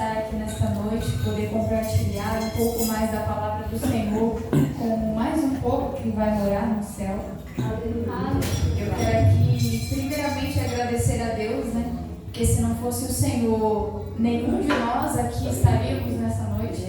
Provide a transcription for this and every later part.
estar aqui nesta noite, poder compartilhar um pouco mais da palavra do Senhor com mais um povo que vai morar no céu. Eu quero aqui, primeiramente, agradecer a Deus, né? Porque se não fosse o Senhor, nenhum de nós aqui estaríamos nessa noite.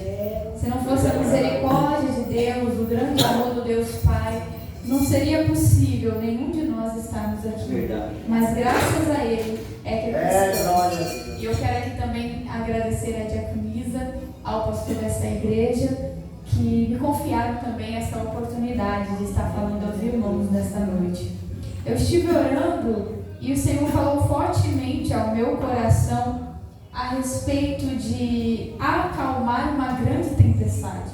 Se não fosse a misericórdia de Deus, o grande amor do Deus Pai, não seria possível nenhum de nós estarmos aqui. Verdade. Mas graças a Ele é que estamos. E eu quero aqui também agradecer a diaconisa, ao pastor dessa igreja, que me confiaram também essa oportunidade de estar falando aos irmãos nesta noite. Eu estive orando e o Senhor falou fortemente ao meu coração a respeito de acalmar uma grande tempestade.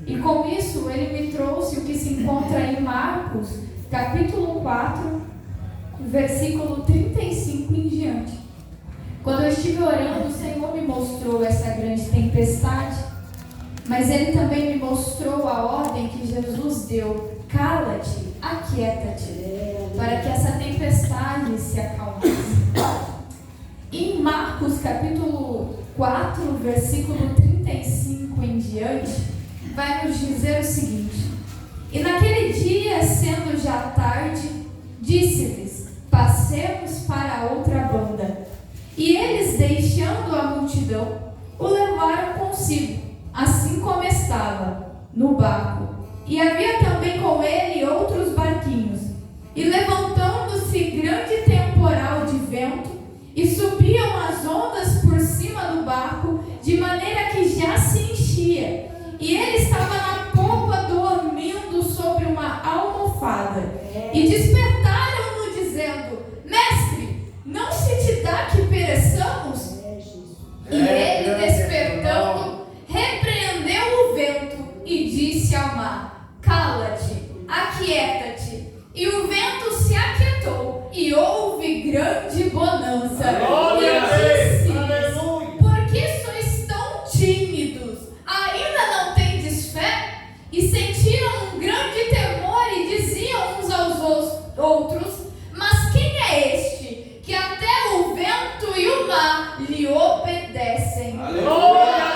E com isso Ele me trouxe o que se encontra em Marcos, capítulo 4, versículo 35 em diante. Quando eu estive orando, o Senhor me mostrou essa grande tempestade, mas Ele também me mostrou a ordem que Jesus deu: cala-te, aquieta-te, para que essa tempestade se acalmasse. Em Marcos capítulo 4, versículo 35 em diante, vai nos dizer o seguinte: e naquele dia, sendo já tarde, disse-lhes: passemos para a outra banda. E eles, deixando a multidão, o levaram consigo, assim como estava, no barco. E havia também com ele outros barquinhos. E levantando-se grande temporal de vento, e subiam as ondas por cima do barco, de maneira que já se enchia. E ele estava na popa, dormindo sobre uma almofada. E despertaram-no, dizendo: mestre, não se te dá que pereçamos? E ele, despertando, repreendeu o vento e disse ao mar: cala-te, aquieta-te. E o vento se aquietou e houve grande bonança. E disse-lhes: por que sois tão tímidos? Ainda não tendes fé? E sentiram um grande temor e diziam uns aos outros: mas quem é este que até o vento e o mar lhe obedecem? Aleluia!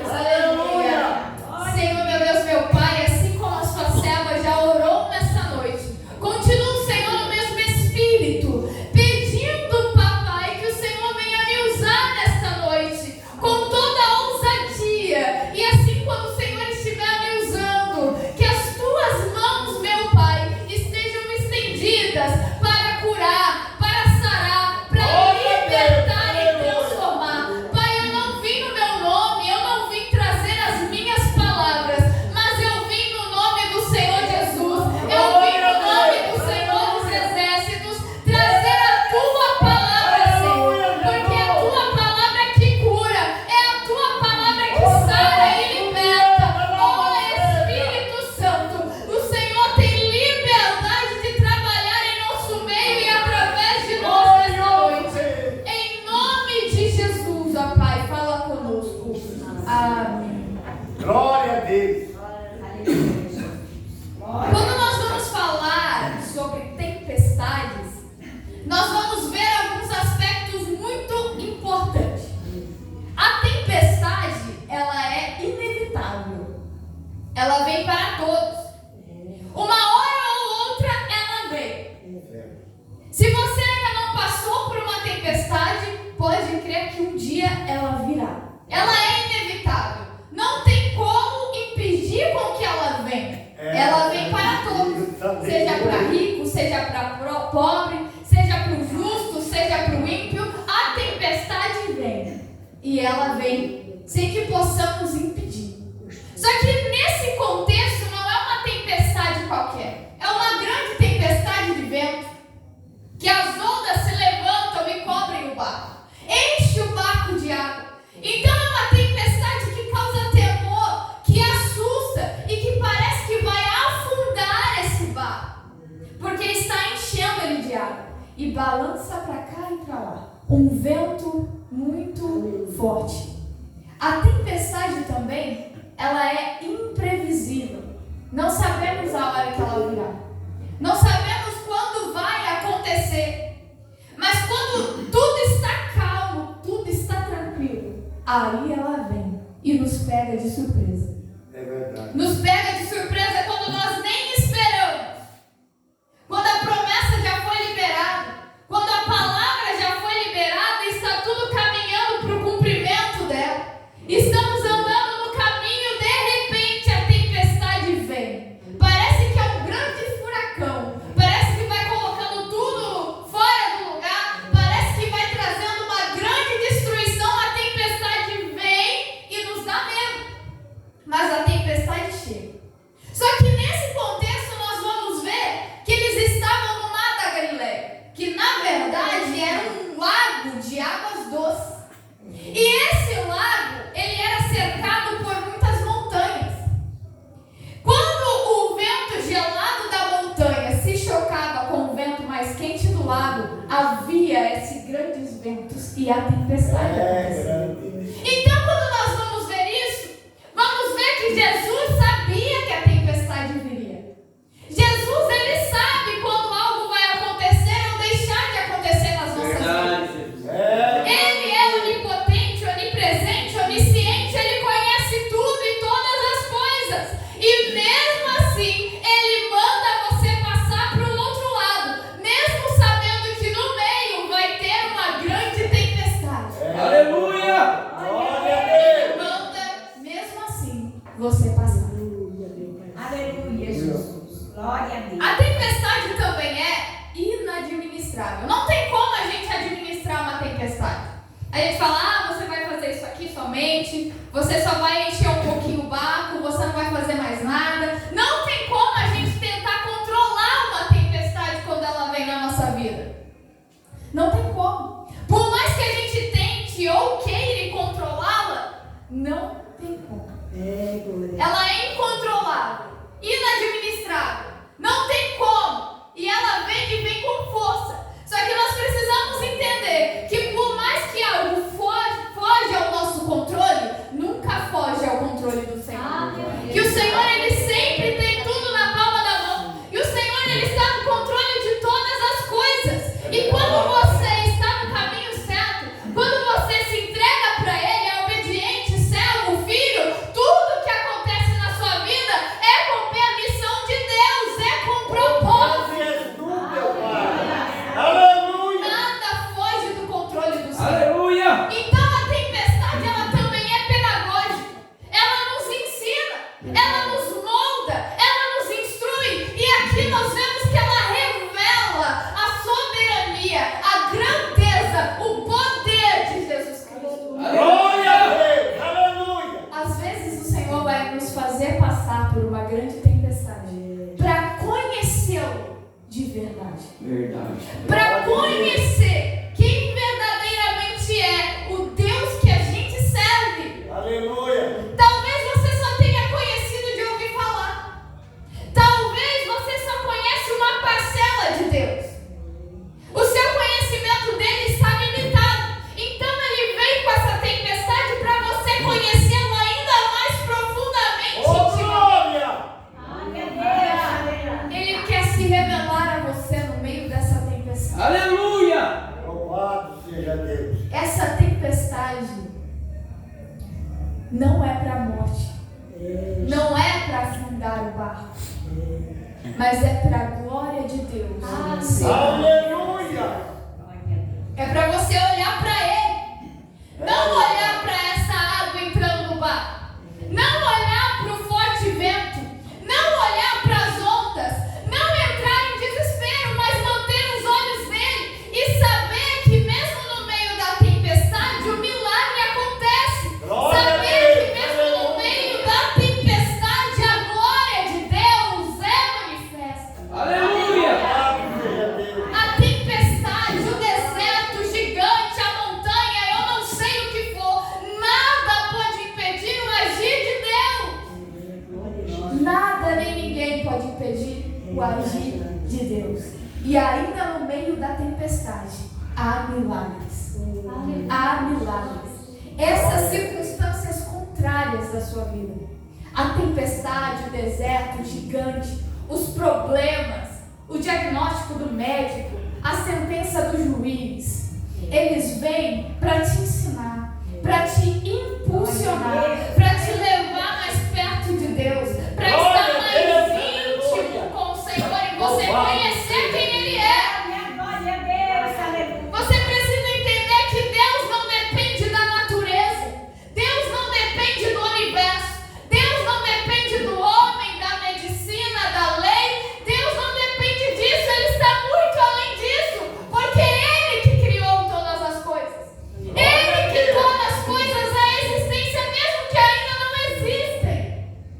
Aleluia! Senhor, meu Deus, meu Pai, assim como a sua serva já orou nessa noite, continua, Senhor, no mesmo espírito, pedindo, papai, que o Senhor venha me usar nesta noite com toda a ousadia. E assim como o Senhor estiver me usando, que as tuas mãos, meu Pai, estejam estendidas para curar, para sarar, para libertar e transformar. Pai, eu não vim no meu nome, eu não vim trazer as minhas palavras, mas eu vim no nome do Senhor Jesus, eu vim no nome do Senhor dos Exércitos, trazer a tua palavra, Senhor, porque é a tua palavra que cura, é a tua palavra que sara e liberta. Oh Espírito Santo, o Senhor tem liberdade de trabalhar em nosso meio e através de nós nesta noite. Em nome de Jesus, ó Pai, fala conosco. Amém. Glória a Deus. Quando nós vamos falar sobre tempestades, nós vamos ver alguns aspectos muito importantes. A tempestade, ela é inevitável. Ela vem para todos. Uma hora ou outra ela vem. Se você ainda não passou por uma tempestade, pode crer que um dia ela virá. Ela é inevitável. Não tem como impedir com que ela venha. Ela vem para todos. Seja para rico, seja para pobre, seja para o justo, seja para o ímpio. A tempestade vem. E ela vem sem que possamos impedir. Só que nesse contexto não é uma tempestade qualquer. É uma grande tempestade de vento, que as ondas se levantam e cobrem o barco, enche o barco de água. Então é uma tempestade que causa temor, que assusta e que parece que vai afundar esse barco, porque está enchendo ele de água e balança para cá e para lá. Um vento muito forte. A tempestade também, ela é imprevisível. Não sabemos a hora que ela virá. Não sabemos quando vai acontecer. Mas quando tudo está calmo, tudo está tranquilo, aí ela vem e nos pega de surpresa. É verdade. Nos pega de surpresa quando nós nem esperamos. Quando a promessa já foi liberada. Quando a palavra já foi liberada e está tudo caminhando para o cumprimento dela. Estamos andando no caminho, de repente a tempestade vem. Parece que é um grande furacão. Parece que vai colocando tudo fora do lugar. Parece que vai trazendo uma grande destruição. A tempestade vem e nos dá medo. Mas a tempestade chega. Só que nesse contexto nós vamos ver que eles estavam no mar da Galileia, que na verdade era um lago de águas doces. E esse lago, ele era cercado por muitas montanhas. Quando o vento gelado da montanha se chocava com o vento mais quente do lago, havia esses grandes ventos e a tempestade acontecia. Então, quando nós vamos ver isso, vamos ver que Jesus sabia que a tempestade viria. Jesus, ele sabe quando algo vai acontecer ou deixar de acontecer nas nossas vidas. Ele é onipotente, onipresente, onisciente, ele conhece tudo e todas as coisas. E mesmo assim, ele manda você passar para o outro lado, mesmo sabendo que no meio vai ter uma grande tempestade. Aleluia! Ele manda, mesmo assim, você passar. Aleluia, Jesus. Glória a Deus. A tempestade também é inadministrável. Não tem como a gente administrar uma tempestade. A gente fala, você vai fazer isso aqui somente, você só vai encher um pouquinho o barco, você não vai fazer mais nada. Não tem como a gente tentar controlar uma tempestade quando ela vem na nossa vida. Não tem como. Por mais que a gente tente ou queira controlá-la, não tem como. Ela é incontrolável, inadministrável. Não tem como. E ela vem e vem com força. Só que nós precisamos entender que por mais que algo foge ao nosso controle, nunca foge ao controle do Senhor. Que o Senhor, ele sempre tem tudo na palma da mão. E o Senhor, ele está no controle de todas as coisas. E quando você está no caminho certo, quando você se entrega para Ele, é obediente, servo, filho, tudo que acontece na sua vida é com permissão de Deus, é com propósito. Nada foge do controle do Senhor. Aleluia! Então a tempestade, ela também é pedagógica. Ela nos ensina, ela nos molda, ela nos instrui. E aqui nós vemos que ela revela a soberania, a grandeza, o poder de Jesus Cristo. Glória a Deus. Aleluia. Às vezes o Senhor vai nos fazer passar por uma grande tempestade para conhecê-lo de verdade. Verdade. Para conhecer quem verdadeiramente é o Deus que a gente serve. Aleluia. Talvez você só tenha conhecido de ouvir falar. Talvez você só conhece uma parcela de Deus. O seu conhecimento dele está limitado. Então ele vem com essa tempestade para você conhecê-lo ainda mais profundamente. Oh, glória. Ele quer se revelar a você no meio dessa tempestade. Aleluia! Louvado seja Deus. Essa tempestade não é para a morte, não é para afundar o barco, mas é para a glória de Deus. Aleluia. É para você olhar para Ele, não olhar para essa água entrando no barco, não olhar para o forte vento, não olhar para as ondas, não entrar em desespero, mas manter os olhos nele e saber que mesmo no meio da tempestade o milagre acontece. Glória a Saber que Deus. mesmo no meio da tempestade a glória de Deus é manifesta. Aleluia! Louvado seja Deus. A tempestade, o deserto, o gigante, a montanha, eu não sei o que for, nada pode impedir o agir de Deus. Nada nem ninguém pode impedir o agir de Deus. E ainda no meio da tempestade, há milagres. Há milagres. Essas circunstâncias contrárias da sua vida, a tempestade, o deserto, o gigante, os problemas, o diagnóstico do médico, a sentença do juiz, eles vêm para te ensinar para te impulsionar, para te levar mais perto de Deus, para estar mais íntimo com o Senhor e você conhecer quem Ele é. Glória a Deus, aleluia. Você precisa entender que Deus não depende da natureza, Deus não depende do universo, Deus não depende do homem, da medicina, da lei, Deus não depende disso, Ele está muito além disso, porque é Ele que criou todas as coisas, Ele que torna as coisas à existência mesmo que ainda não existem.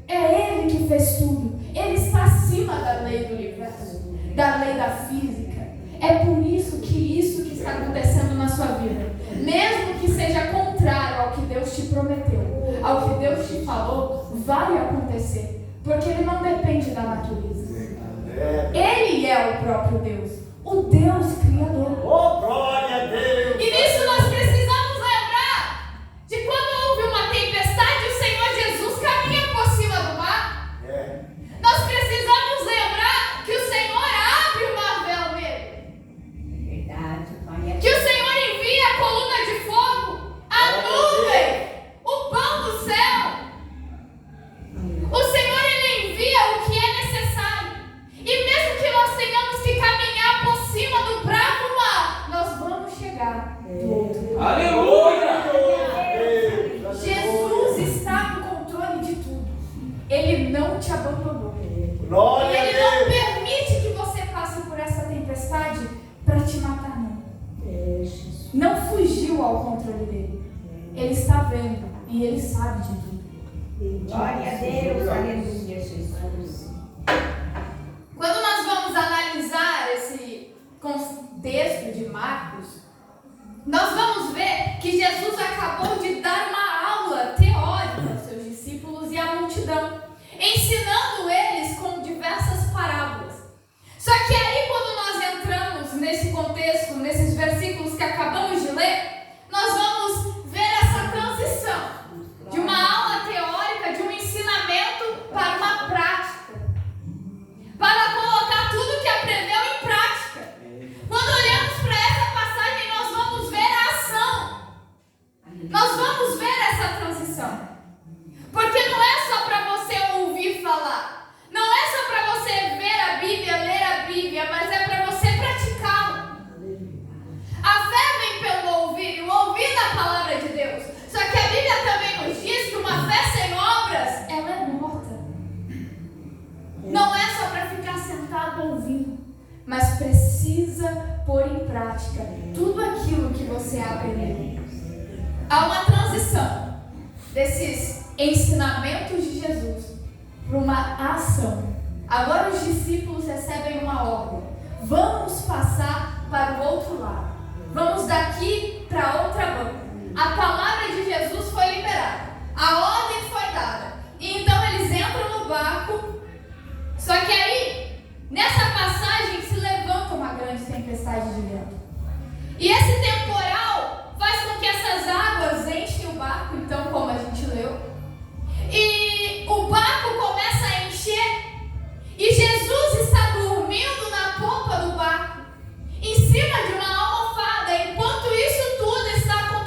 É Ele que fez tudo, Ele está acima da lei do universo, da lei da física. É por isso que está acontecendo na sua vida, mesmo que seja contrário ao que Deus te prometeu, ao que Deus te falou, vai acontecer, porque Ele não depende da natureza. Ele é o próprio Deus, o Deus Criador. Oh, glória a Deus. E nisso nós precisamos lembrar de quando houve uma tempestade, o Senhor Jesus caminha por cima do mar. Nós precisamos lembrar que o Senhor abre o mar vermelho, Verdade, glória a que o Senhor envia a coluna de fogo, a nuvem, o pão do céu. O Senhor, Ele envia o que é necessário. E mesmo que nós tenhamos que caminhar por cima do bravo mar, nós vamos chegar do outro lado. Aleluia! Jesus está no controle de tudo. Ele não te abandonou. Glória a Ele não Deus. permite que você passe por essa tempestade para te matar, não. Não fugiu ao controle dele. Ele está vendo e ele sabe de tudo. Glória a Deus, aleluia, Jesus. Quando nós vamos analisar esse contexto de Marcos, nós vamos ver que Jesus acabou de dar uma aula teórica aos seus discípulos e à multidão, ensinando eles com diversas parábolas. Só que aí, quando nós entramos nesse contexto, nesses versículos que acabamos de ler, nós vamos ver essa transição de uma aula teórica, de um ensinamento para uma prática, para colocar tudo que aprendeu em prática. Quando olhamos para essa passagem, nós vamos ver a ação, nós vamos ver essa transição, porque não é só para você ouvir falar, não é só para você ver a Bíblia, ler a Bíblia, mas é para você praticá-la. A fé vem pelo ouvir, e o ouvir da palavra de Deus. Só que a Bíblia também nos diz que uma fé sem obras, ela é morta. Não é só para ficar sentado ouvindo, mas precisa pôr em prática tudo aquilo que você aprendeu. Há uma transição desses ensinamentos de Jesus para uma ação. Agora os discípulos recebem uma ordem: vamos passar para o outro lado, vamos daqui para outra banca. A palavra de Jesus foi liberada, a ordem foi dada, e então eles entram no barco. Só que aí, nessa passagem, se levanta uma grande tempestade de vento, e esse temporal faz com que essas águas enchem o barco, então, como a gente leu, e o barco começa a encher, e Jesus está dormindo na popa do barco, em cima de uma almofada, enquanto isso tudo está acontecendo.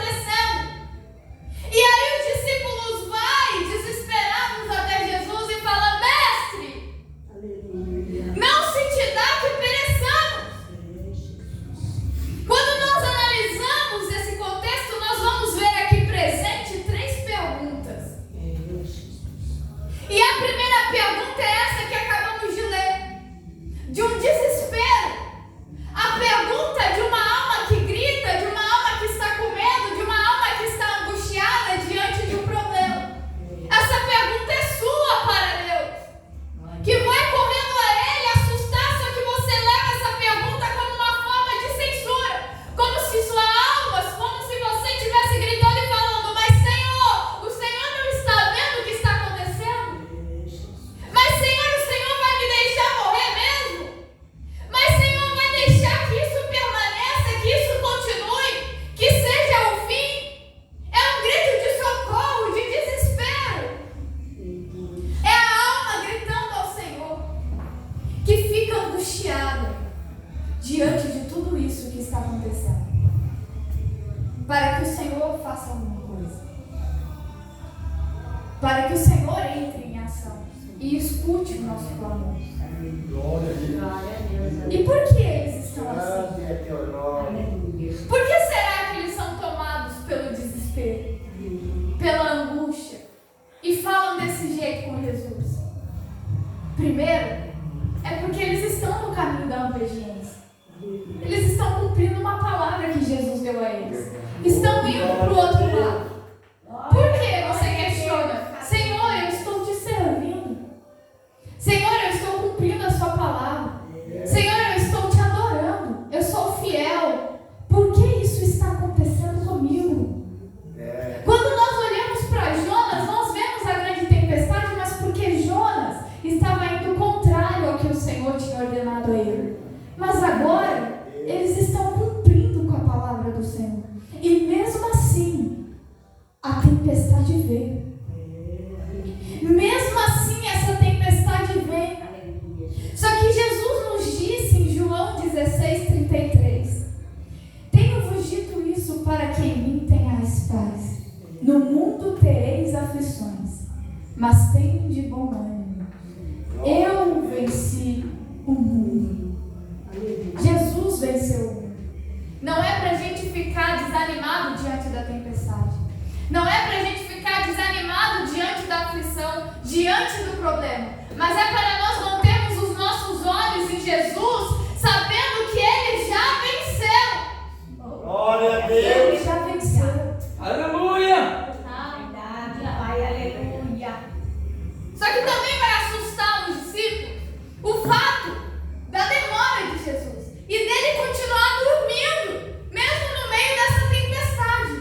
para que o Senhor entre em ação e escute o nosso clamor. Glória a Deus. Glória a Deus. E por que eles estão assim? Grande é teu nome. Aleluia. Por que será que eles são tomados pelo desespero, pela angústia e falam desse jeito com Jesus? Primeiro, é porque eles estão no caminho da obediência. Eles estão cumprindo uma palavra que Jesus deu a eles. Estão indo para o outro lado. Por que você questiona? Senhor, eu estou te servindo. Senhor, eu estou cumprindo a sua palavra. Senhor, eu estou te adorando. Eu sou fiel. Por que isso está acontecendo comigo? Quando nós olhamos para Jonas, nós vemos a grande tempestade, mas porque Jonas estava indo contrário ao que o Senhor tinha ordenado a ele. Mas agora, eles estão cumprindo com a palavra do Senhor. E mesmo assim, a tempestade veio. Mesmo assim, essa tempestade veio. Só que Jesus nos disse em João 16:33: tenho-vos dito isso para que em mim tenhais paz. No mundo tereis aflições, mas tenham de bom ânimo. Eu venci o mundo. Jesus venceu o mundo. Não é para a gente ficar desanimado diante da tempestade. Não é para a gente ficar desanimado diante da aflição, diante do problema. Mas é para nós mantermos os nossos olhos em Jesus, sabendo que Ele já venceu. Glória a Deus. Ele já venceu. Aleluia! Verdade, Pai, aleluia. Só que também vai assustar os discípulos o fato da demora de Jesus e dele continuar dormindo, mesmo no meio dessa tempestade.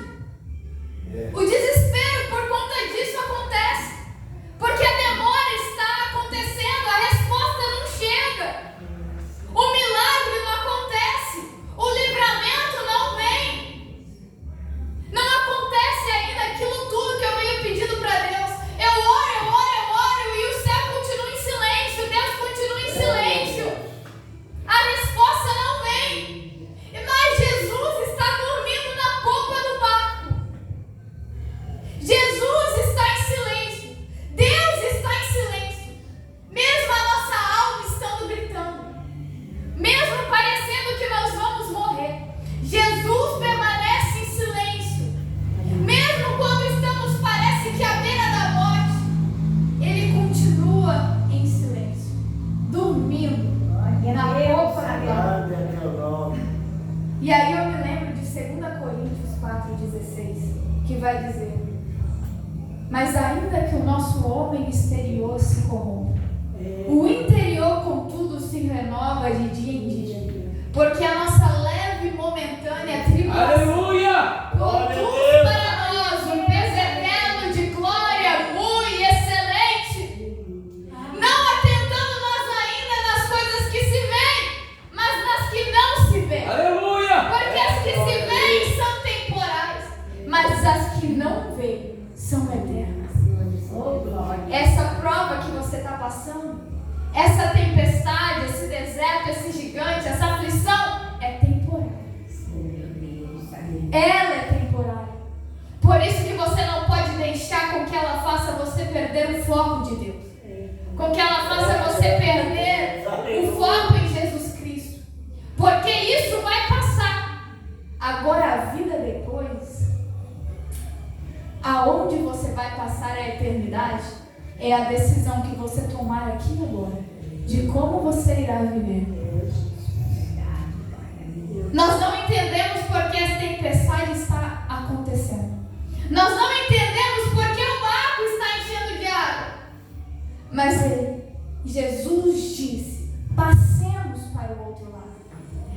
O desespero por conta disso acontece, porque a demora está acontecendo, a resposta não chega, o milagre não acontece, o livramento não vem, não acontece ainda aquilo tudo que eu venho pedindo para Deus. Eu oro e o céu continua em silêncio, Deus continua em silêncio. A resposta não vem. Mas Jesus está dormindo na polpa do barco. Jesus está em silêncio. Deus está em silêncio. Mesmo a nossa alma estando gritando, mesmo parecendo que nós vamos morrer, Jesus permanece em silêncio. Mesmo quando estamos, parece que à beira da morte, Ele continua em silêncio, dormindo na polpa do barco. Grande é teu nome. E aí eu me lembro de 2 Coríntios 4,16, que vai dizer: mas ainda que o nosso homem exterior se corrompa, o interior contudo se renova de dia em dia, porque a nossa leve e momentânea tribulação Aleluia! conduz para nós um peso eterno de glória muito excelente, não atentando nós ainda nas coisas que se veem, mas nas que não se veem. Aleluia! Porque as que se veem são temporais, mas as que não veem são eternas. Oh, glória. Essa prova que você está passando, essa tempestade, esse deserto, esse gigante, essa aflição é temporária. Ela é temporária. Por isso que você não pode deixar com que ela faça você perder o foco de Deus, com que ela faça você perder o foco em Jesus Cristo, porque isso vai passar. Agora a vida depois, aonde você vai passar a eternidade, é a decisão que você tomar aqui agora, de como você irá viver. Nós não entendemos por que essa tempestade está acontecendo. Nós não entendemos por que o barco está enchendo de água. Mas Jesus disse: passemos para o outro lado.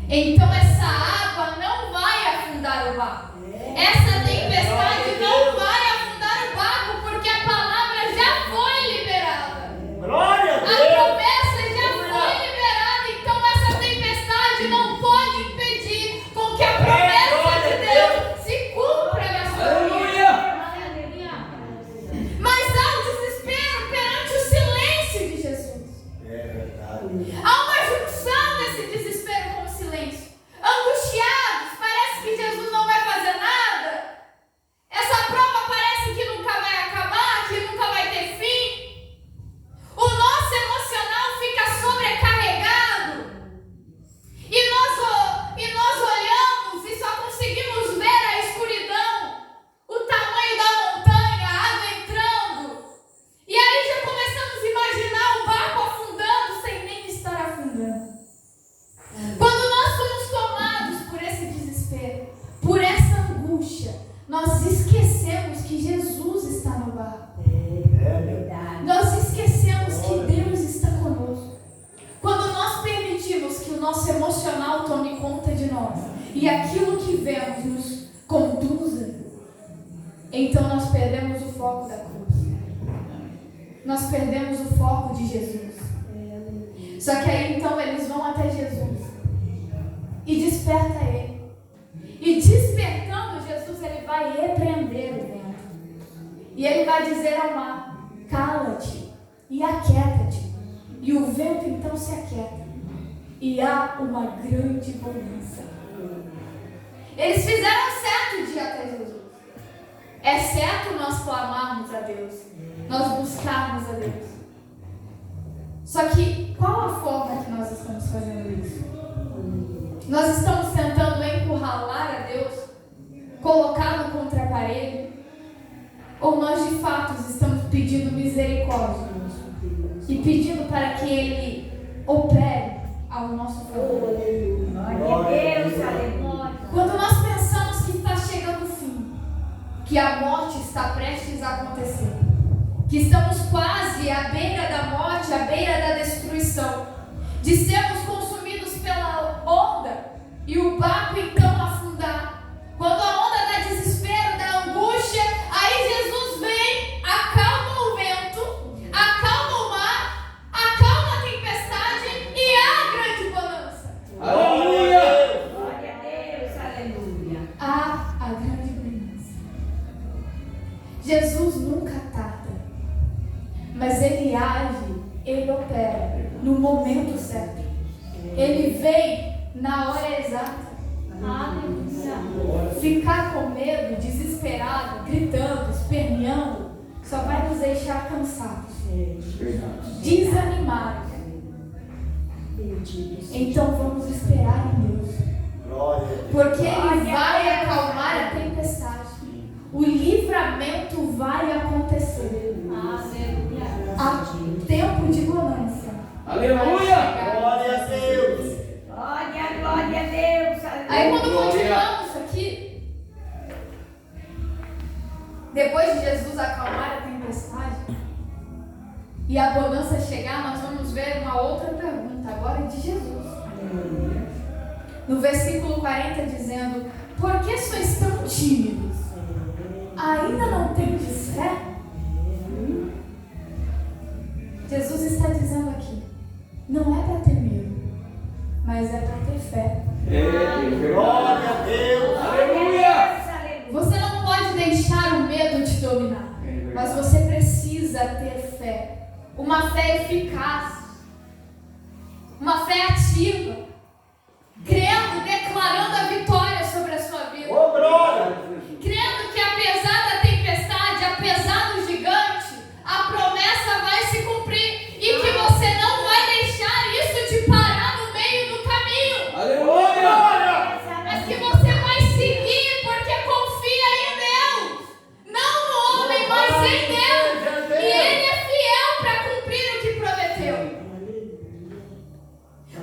Então essa água não vai afundar o barco. Essa tempestade não vai afundar o barco, porque a palavra já foi liberada. Glória a A Deus. promessa já foi liberada. Então essa tempestade não pode impedir com que a promessa de Deus se cumpra na sua vida. Aleluia! Mas há um desespero perante o silêncio de Jesus. É verdade. Há uma junção desse desespero com o silêncio. Angustiados, parece que Jesus não vai fazer nada. Essa prova e aquilo que vemos nos conduza, então nós perdemos o foco da cruz. Nós perdemos o foco de Jesus. Só que aí então eles vão até Jesus e desperta ele. E despertando Jesus, ele vai repreender o vento. E ele vai dizer ao mar: cala-te e aquieta-te. E o vento então se aquieta. E há uma grande bonança. Eles fizeram certo de ir até Jesus. É certo nós clamarmos a Deus, nós buscarmos a Deus. Só que qual a forma que nós estamos fazendo isso? Nós estamos tentando encurralar a Deus, colocá-lo contra a parede? Ou nós de fato estamos pedindo misericórdia e pedindo para que Ele opere ao nosso favor? Glória a Deus, aleluia. Quando nós pensamos que está chegando o fim, que a morte está prestes a acontecer, que estamos quase à beira da morte, à beira da destruição, de sermos consumidos pela onda e o barco então afundar. Quando a onda dá desespero, dá angústia, aí Jesus vem, acalma o vento, acalma o mar, acalma a tempestade e há grande bonança. Aleluia! Glória a Deus, aleluia. Há a grande bonança. Jesus nunca tarda, mas Ele age, Ele opera no momento certo. Ele vem na hora exata. Aleluia. Ficar com medo, desesperado, gritando, esperneando, só vai nos deixar cansados, desanimados. Então vamos esperar em Deus, porque Ele vai acalmar a tempestade. O livramento vai acontecer. Há tempo de bonança. Aleluia! Glória a Deus. Glória a Deus, aleluia. Aí quando continuamos aqui, depois de Jesus acalmar a tempestade e a bonança chegar, nós vamos ver uma outra pergunta, agora de Jesus. No versículo 40 dizendo: por que sois tão tímidos? Ainda não tendes fé? Jesus está dizendo aqui, não é para ter medo, mas é para ter fé. Glória a Deus. Aleluia! Você não pode deixar o medo te dominar, mas você precisa ter fé. Uma fé eficaz, uma fé ativa, crendo, declarando a vitória sobre a sua vida. Ô, glória. Crendo que apesar da tempestade, apesar do gigante, a promessa vai se cumprir e que você não vai deixar isso te parar no meio do caminho. Aleluia! Mas que você vai seguir porque confia em Deus, não no homem, mas em Deus. E Ele é fiel para cumprir o que prometeu.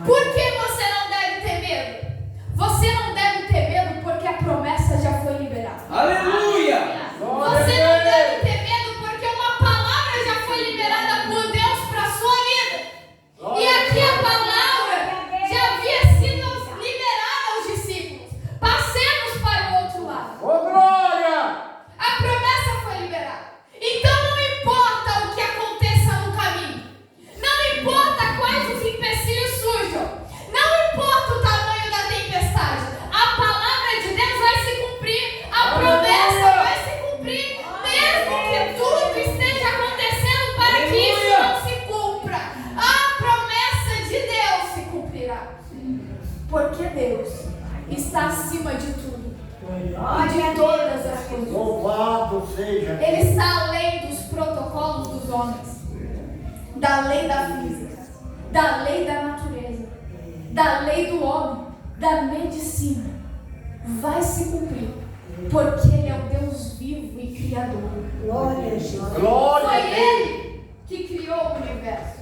Por que você não deve ter medo? Você não deve ter medo porque a promessa já foi liberada. Aleluia! Você não deve ter medo porque uma palavra já foi liberada por Deus para a sua vida. E aqui a palavra já havia sido liberada aos discípulos. Passemos para o outro lado. Ô, glória. A promessa foi liberada. Então não importa o que aconteça no caminho. Não importa quais os empecilhos surjam. Não importa o tamanho da tempestade. A palavra de Deus vai se cumprir. A promessa vai se cumprir. Mesmo que tudo esteja acontecendo para que isso não se cumpra. A promessa de Deus se cumprirá. Porque Deus está acima de tudo. E de todas as coisas. Louvado seja. Ele está além dos protocolos dos homens, da lei da física, da lei da natureza, da lei do homem, da medicina. Vai se cumprir, porque Ele é o Deus vivo e Criador. Glória a Jesus. Glória a Foi Deus. Ele que criou o universo.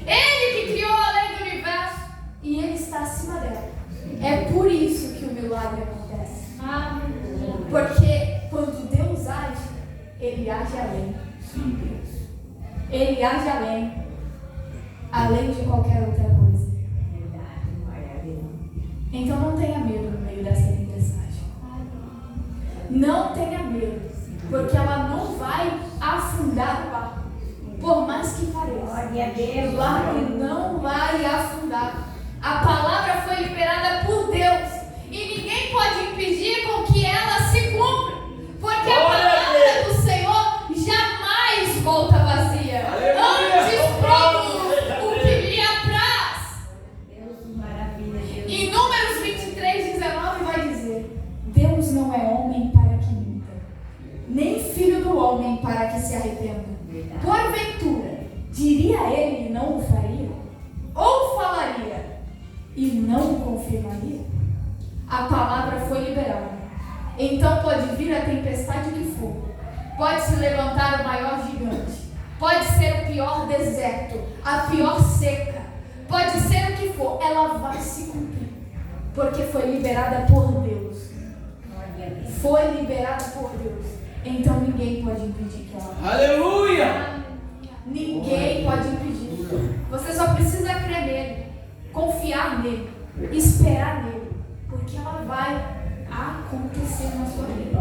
Ele que criou a lei do universo e Ele está acima dela. É por isso que o milagre acontece. Porque quando Deus age, Ele age além. Ele age além de qualquer outra coisa. Então não tenha medo no meio Não tenha medo, porque ela não vai afundar o barco, por mais que pareça. Glória a Deus. O barco não vai afundar. A palavra foi liberada por Deus e ninguém pode impedir com que ela se cumpra, porque a palavra do Senhor jamais volta vazia. Antes produz o que lhe apraz. Deus, maravilha, Deus. Em Números 23:19 vai dizer: Deus não é homem para que minta, nem filho do homem para que se arrependa. Porventura, diria ele e não o faria? Ou falaria e não o confirmaria? A palavra foi liberada. Então pode vir a tempestade que for, pode se levantar o maior gigante, pode ser o pior deserto, a pior seca, pode ser o que for, ela vai se cumprir, porque foi liberada por Deus. Glória a Deus. Foi liberada por Deus. Então ninguém pode impedir que ela. Aleluia! Ninguém pode impedir. Você só precisa crer nele, confiar nele, esperar nele, porque ela vai acontecer na sua vida.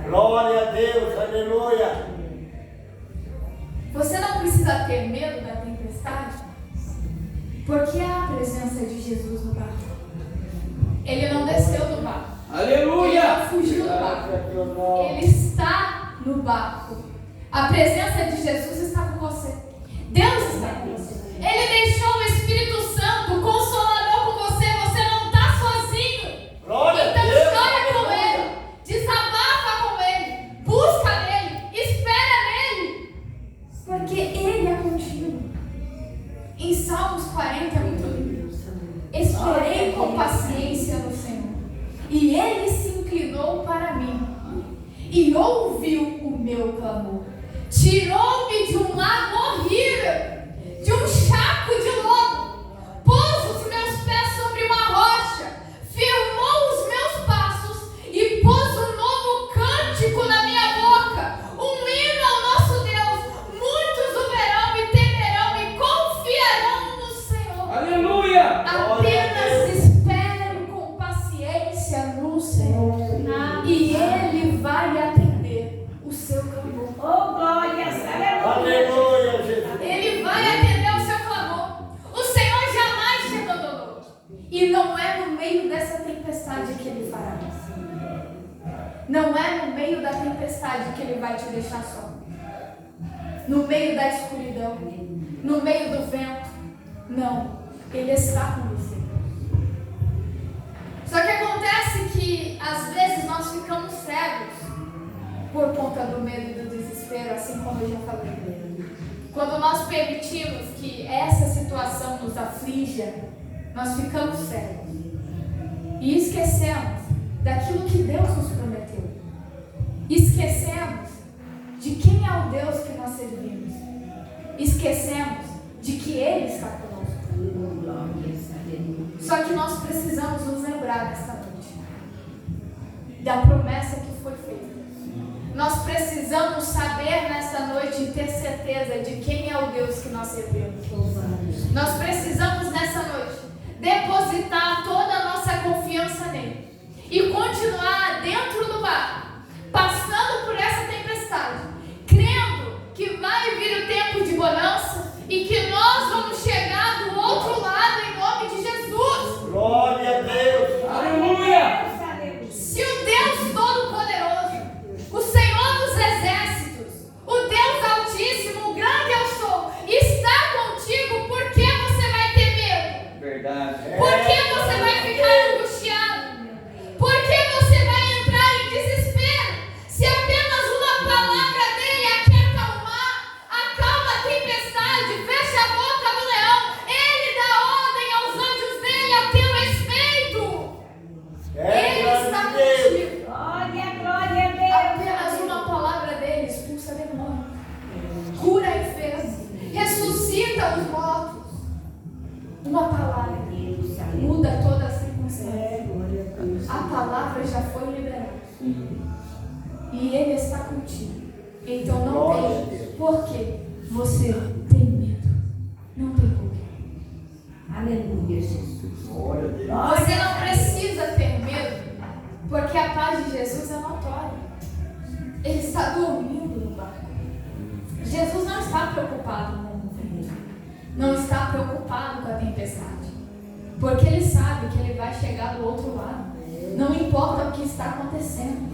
Glória a Deus, aleluia. Você não precisa ter medo da tempestade, porque há a presença de Jesus no barco. Ele não desceu do barco. Aleluia! Ele não fugiu do barco. Ele está no barco. A presença de Jesus está com você. Deus está com você. Ele deixou o Espírito Santo, o Consolador, com você. Você não está sozinho. Glória a Então Deus. chora com Ele, desabafa com Ele, busca nele, espera nele, porque Ele é contigo. Em Salmos 40 é muito lindo. Esperei com paciência no Senhor, e Ele se inclinou para mim e ouviu o meu clamor. Tirou-me de um lago horrível, de um charco de lodo, pôs os meus pés sobre uma rocha, firmou os meus passos e pôs um novo cântico na minha boca, um hino ao nosso Deus. Muitos o verão e temerão e confiarão no Senhor. Aleluia! Apenas espere com paciência no Senhor e Ele vai atender o seu clamor. Oh, glórias, aleluia. Aleluia, Jesus. Ele vai atender o seu clamor. O Senhor jamais te abandonou. E não é no meio dessa tempestade que Ele fará. Não é no meio da tempestade que Ele vai te deixar só. No meio da escuridão, no meio do vento. Não, Ele está com você. Só que acontece que às vezes nós ficamos cegos por conta do medo e do desespero, assim como eu já falei. Quando nós permitimos que essa situação nos aflija, nós ficamos cegos e esquecemos daquilo que Deus nos prometeu. Esquecemos de quem é o Deus que nós servimos. Esquecemos de que Ele está conosco. Só que nós precisamos nos lembrar nesta noite da promessa que foi feita. Nós precisamos saber nesta noite e ter certeza de quem é o Deus que nós servimos. Nós precisamos nessa noite depositar toda a nossa confiança nele e continuar dentro do barco, passando por essa tempestade, crendo que vai vir o tempo de bonança e que nós vamos chegar do outro lado em nome de Jesus. Glória a Deus. Aleluia! Se o Deus Todo-Poderoso, o Senhor dos Exércitos, o Deus Altíssimo, o grande eu sou, está contigo, por que você vai ter medo? Verdade. Por que você vai ficar angustiado? Por que você vai entrar em desespero? Se apenas uma palavra dele aquieta o mar, acalma a tempestade, fecha a boca do leão, ele dá ordem aos anjos dele a teu respeito. Ele está contigo. Glória, glória a Deus. Apenas uma palavra dele expulsa demônio, cura enfermos, ressuscita os mortos. Uma palavra muda toda a circunstância. A palavra já foi liberada e Ele está contigo. Então não tem por que você tem medo. Não tem por quê. Aleluia, Jesus. Glória a Deus. Você não precisa ter medo, porque a paz de Jesus é notória. Ele está dormindo no barco. Jesus não está preocupado com o vento. Não está preocupado com a tempestade. Porque ele sabe que ele vai chegar do outro lado. Não importa o que está acontecendo.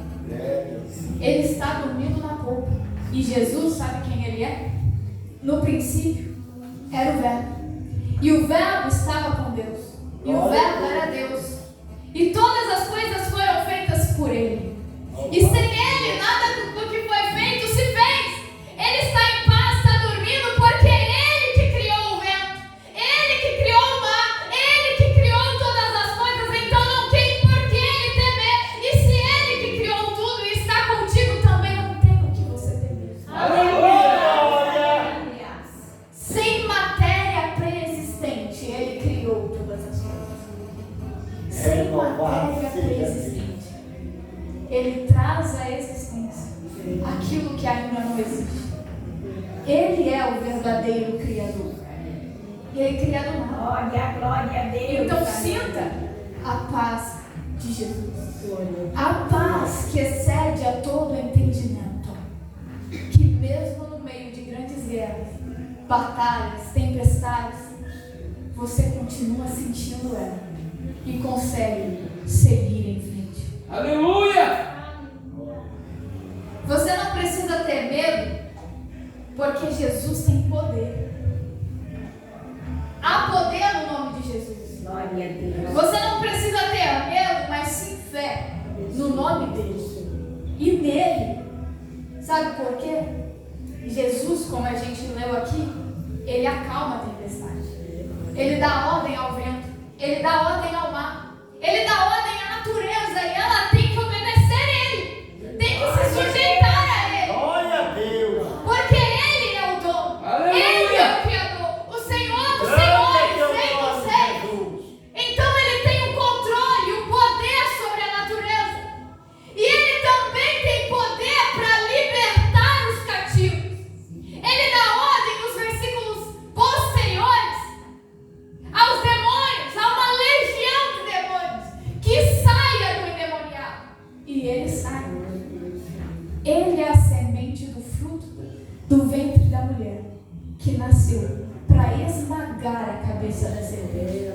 Ele está dormindo na polpa. E Jesus sabe quem ele é? No princípio, era o Verbo. E o Verbo estava com Deus. E o Verbo era Deus. E todas as coisas foram feitas por ele. E sem ele, nada do que foi feito se fez. Ele está em paz, está dormindo, porque é ele que criou o vento. Ele que criou o mar. Ele que criou todas as coisas. Então não tem por que ele temer. E se ele que criou tudo e está contigo, também não tem o que você temer. Aleluia! Sem matéria pré-existente, ele criou todas as coisas. Sem matéria pré-existente, ele traz à existência aquilo que ainda não existe. Ele é o verdadeiro Criador. Ele cria do nada. Glória a Deus. Então sinta a paz de Jesus. A paz que excede a todo entendimento. Que mesmo no meio de grandes guerras, batalhas, tempestades, você continua sentindo ela e consegue seguir em frente. Aleluia! Você não precisa ter medo, porque Jesus tem poder. Há poder no nome de Jesus. Glória a Deus. Você não precisa ter medo, mas sim fé no nome dele e nele. Sabe por quê? Jesus, como a gente leu aqui, ele acalma a tempestade. Ele dá ordem ao vento. Ele dá ordem ao mar. Ele dá ordem à natureza e ela tem que obedecer a ele. Tem que se sujeitar a ele. Glória a Deus! Porque ele é o dono. Aleluia. Ele é o Criador. O Senhor dos senhores, Rei dos reis. Então ele tem o controle, o poder sobre a natureza. E ele também tem poder para libertar os cativos. Ele dá ordem nos versículos posteriores aos demônios, a uma legião de demônios que saia do endemoniado. E ele sai. Ele é a semente do fruto do ventre da mulher que nasceu para esmagar a cabeça da serpente.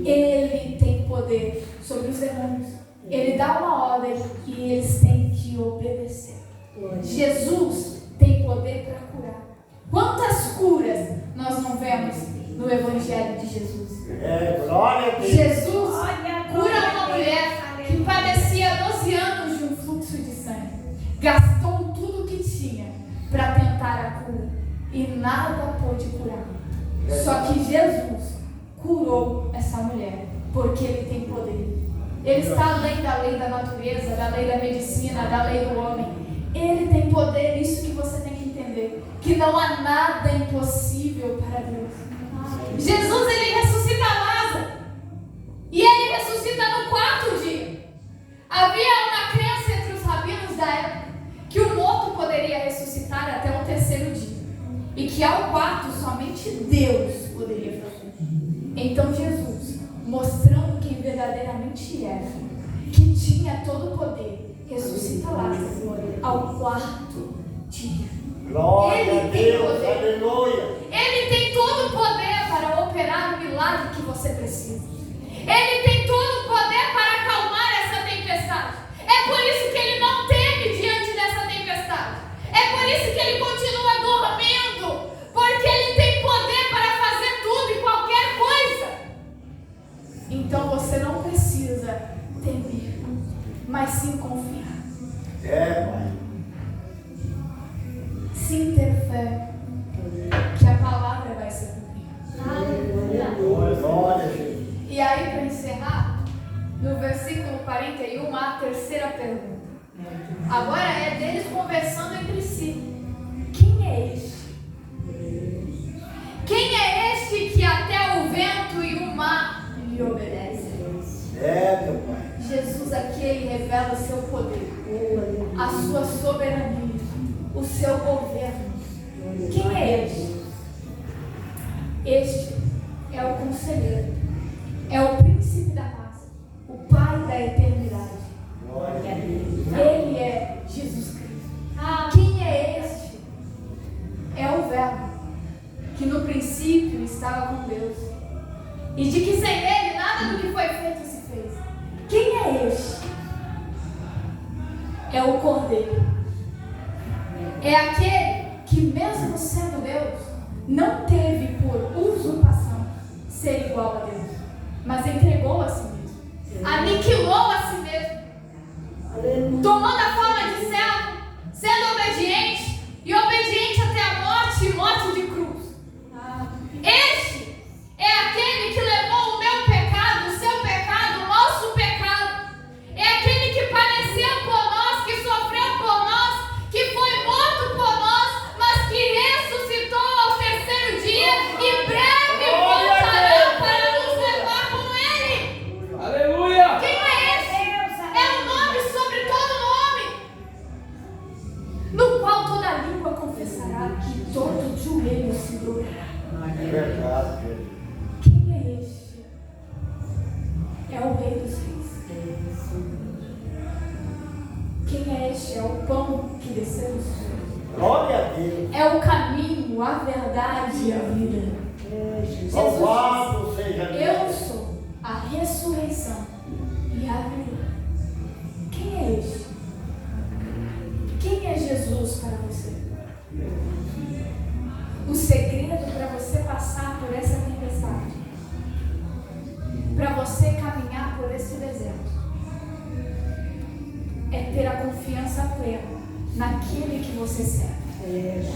Ele tem poder sobre os demônios. Ele dá uma ordem e eles têm que obedecer. Jesus tem poder para curar. Quantas curas nós não vemos no Evangelho de Jesus? Glória a Deus! Jesus cura uma mulher que padecia 12 anos de um fluxo de sangue. Gastou tudo o que tinha para tentar a cura e nada pôde curar. Só que Jesus curou essa mulher porque ele tem poder. Ele está além da lei da natureza, da lei da medicina, da lei do homem. Ele tem poder, isso que você tem que entender. Que não há nada impossível para Deus. Jesus, ele ressuscita Lázaro. E ele ressuscita no 4º dia. Havia uma crença entre os rabinos da época que o morto poderia ressuscitar até o 3º dia. E que ao 4º somente Deus poderia fazer. Então Jesus, mostrando quem verdadeiramente era, que tinha todo o poder, ressuscita Lázaro ao 4º dia. Glória a Deus! Aleluia! Ele tem todo o poder para operar o milagre que você precisa. Ele tem todo o poder para acalmar essa tempestade. É por isso que ele não teme diante dessa tempestade. É por isso que ele continua dormindo. Porque ele tem poder para fazer tudo e qualquer coisa. Então você não precisa temer, mas sim confiar. Pai. Sim ter fé que a palavra vai se cumprir. Glória a Jesus! E aí, para encerrar, no versículo 41, a terceira pergunta. Agora é deles conversando entre si. Quem é este? Quem é este que até o vento e o mar lhe obedecem? Meu Pai. Jesus aqui, ele revela o seu poder, a sua soberania, o seu governo. Quem é este? Este é o conselheiro, é o príncipe da paz, o Pai da eternidade. Glória a Deus! Ele é Jesus Cristo. Verbo, que no princípio estava com Deus, e de que sem ele nada do que foi feito se fez. Quem é este? É o Cordeiro. É aquele que, mesmo sendo Deus, não teve por usurpação ser igual a Deus, mas entregou a si mesmo, aniquilou a si mesmo, tomando a forma de servo, sendo obediente e obediente até a morte e morte de cruz. Este é aquele que levou o meu pecado, o seu pecado, o nosso pecado. É aquele que padeceu por nós, que sofreu por nós, que foi morto por nós, mas que ressuscitou ao terceiro dia e breve voltará para nos levar com ele. Aleluia! Quem é esse? É o nome sobre todo nome, no qual toda língua confessará que todo joelho se dobrará. É verdade, Jesus. Quem é este? É o Rei dos Reis. Quem é este? É o pão que desceu do céu. Glória a Deus. É o caminho, a verdade e a vida. Louvado seja Deus. Eu sou a ressurreição e a vida. Quem é este? Quem é Jesus para você? O segredo para você passar por essa tempestade, para você caminhar por esse deserto, é ter a confiança plena naquele que você serve.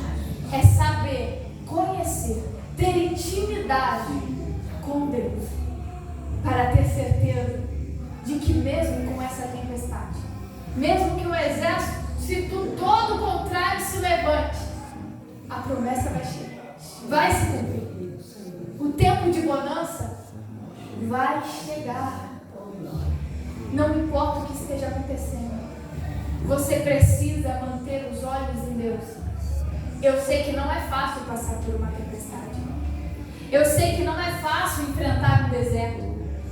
É saber, conhecer, ter intimidade com Deus, para ter certeza de que mesmo com essa tempestade, mesmo que o exército, se todo o contrário se levante, a promessa vai chegar, vai se cumprir. O tempo de bonança vai chegar. Não importa o que esteja acontecendo, você precisa manter os olhos em Deus. Eu sei que não é fácil passar por uma tempestade. Eu sei que não é fácil enfrentar um deserto.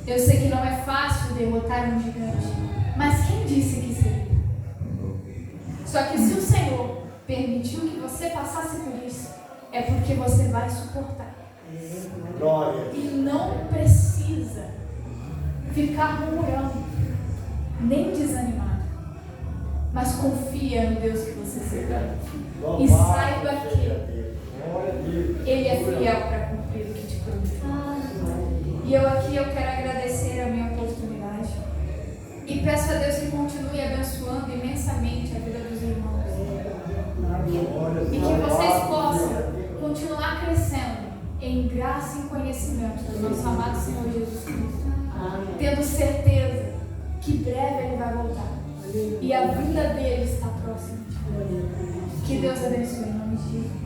Eu sei que não é fácil derrotar um gigante. Mas quem disse que seria? Só que se o Senhor permitiu que você passasse por isso, é porque você vai suportar. Glória. E não precisa ficar murmurando, nem desanimado. Mas confia no Deus que você serve. E saiba que Ele é fiel para cumprir o que te prometeu. E eu quero agradecer a minha oportunidade. E peço a Deus que continue abençoando imensamente a vida dos irmãos. E que vocês possam continuar crescendo em graça e conhecimento do nosso amado Senhor Jesus Cristo. Tendo certeza que breve Ele vai voltar. E a vinda dele está próxima. Que Deus abençoe em nome de Jesus.